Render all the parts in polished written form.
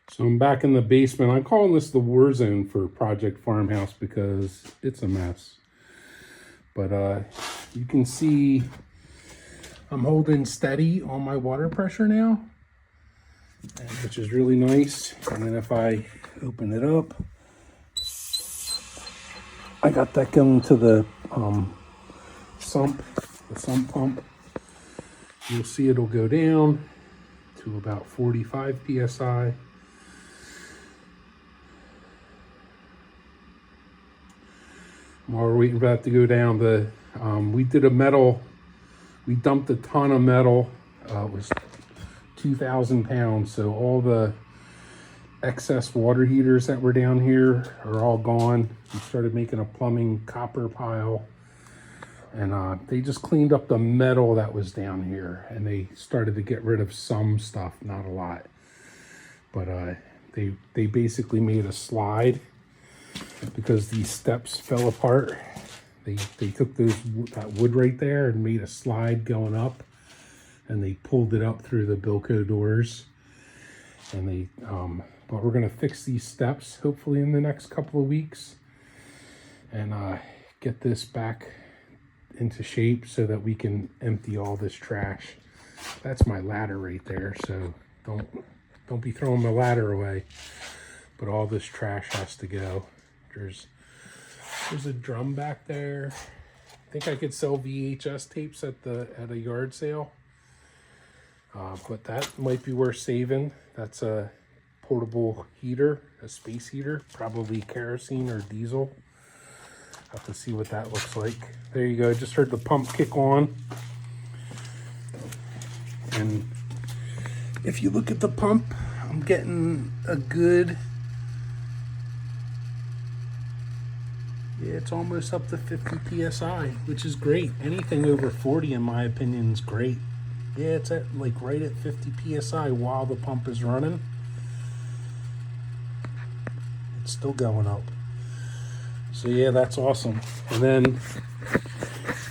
So I'm back in the basement. I'm calling this the war zone for Project Farmhouse because it's a mess. But you can see I'm holding steady on my water pressure now, which is really nice. And then if I open it up, I got that going to the sump pump. You'll see it'll go down to about 45 psi. While we're waiting for that to go down, we did a metal, we dumped a ton of metal. It was 2,000 pounds. So all the excess water heaters that were down here are all gone. We started making a plumbing copper pile, and they just cleaned up the metal that was down here, and they started to get rid of some stuff, not a lot. But they basically made a slide because these steps fell apart. They took that wood right there and made a slide going up, and they pulled it up through the Bilco doors. And but we're gonna fix these steps hopefully in the next couple of weeks, and get this back into shape so that we can empty all this trash. That's my ladder right there, so don't be throwing my ladder away. But all this trash has to go. There's a drum back there. I think I could sell VHS tapes at a yard sale, but that might be worth saving. That's a portable heater, a space heater, probably kerosene or diesel. Have to see what that looks like. There you go. Just heard the pump kick on, and if you look at the pump, I'm getting a good. Yeah, it's almost up to 50 psi, which is great. Anything over 40, in my opinion, is great. Yeah, it's at like right at 50 psi while the pump is running. It's still going up. So yeah, that's awesome. And then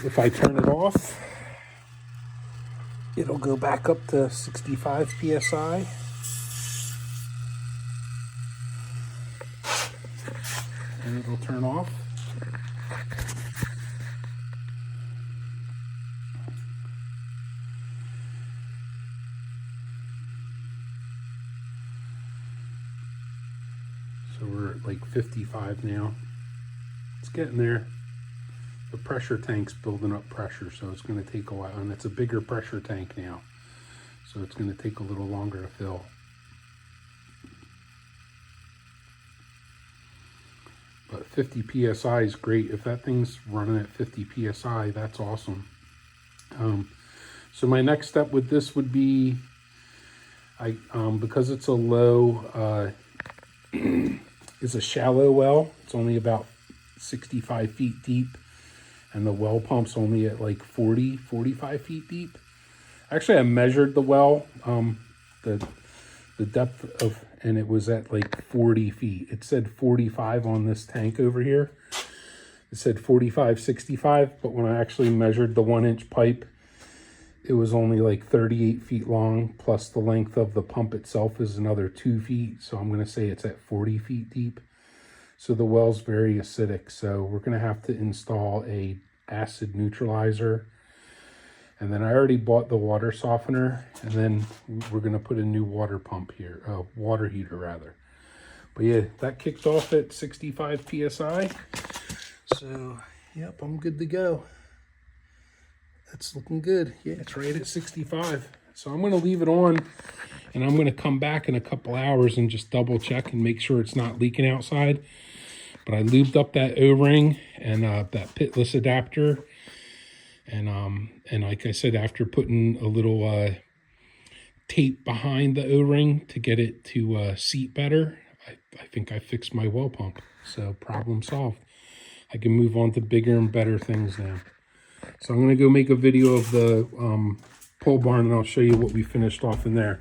if I turn it off, it'll go back up to 65 psi. And it'll turn off. So we're at like 55 now. It's getting there. The pressure tank's building up pressure, so it's going to take a while. And it's a bigger pressure tank now, so it's going to take a little longer to fill. But 50 psi is great. If that thing's running at 50 psi, that's awesome. So my next step with this would be, because it's a low, it's a shallow well. It's only about 65 feet deep, and the well pump's only at like 45 feet deep. Actually, I measured the well, the depth of, and it was at like 40 feet. It said 45 on this tank over here. It said 45, 65, but when I actually measured the 1-inch pipe, it was only like 38 feet long, plus the length of the pump itself is another 2 feet. So I'm gonna say it's at 40 feet deep. So the well's very acidic. So we're gonna have to install a acid neutralizer. And then I already bought the water softener, and then we're gonna put a new water pump here, water heater rather. But yeah, that kicked off at 65 psi. So yep, I'm good to go. That's looking good. Yeah, it's right at 65. So I'm gonna leave it on, and I'm gonna come back in a couple hours and just double check and make sure it's not leaking outside. But I lubed up that O-ring and that pitless adapter. And like I said, after putting a little tape behind the O-ring to get it to seat better, I think I fixed my well pump. So problem solved. I can move on to bigger and better things now. So I'm going to go make a video of the pole barn, and I'll show you what we finished off in there.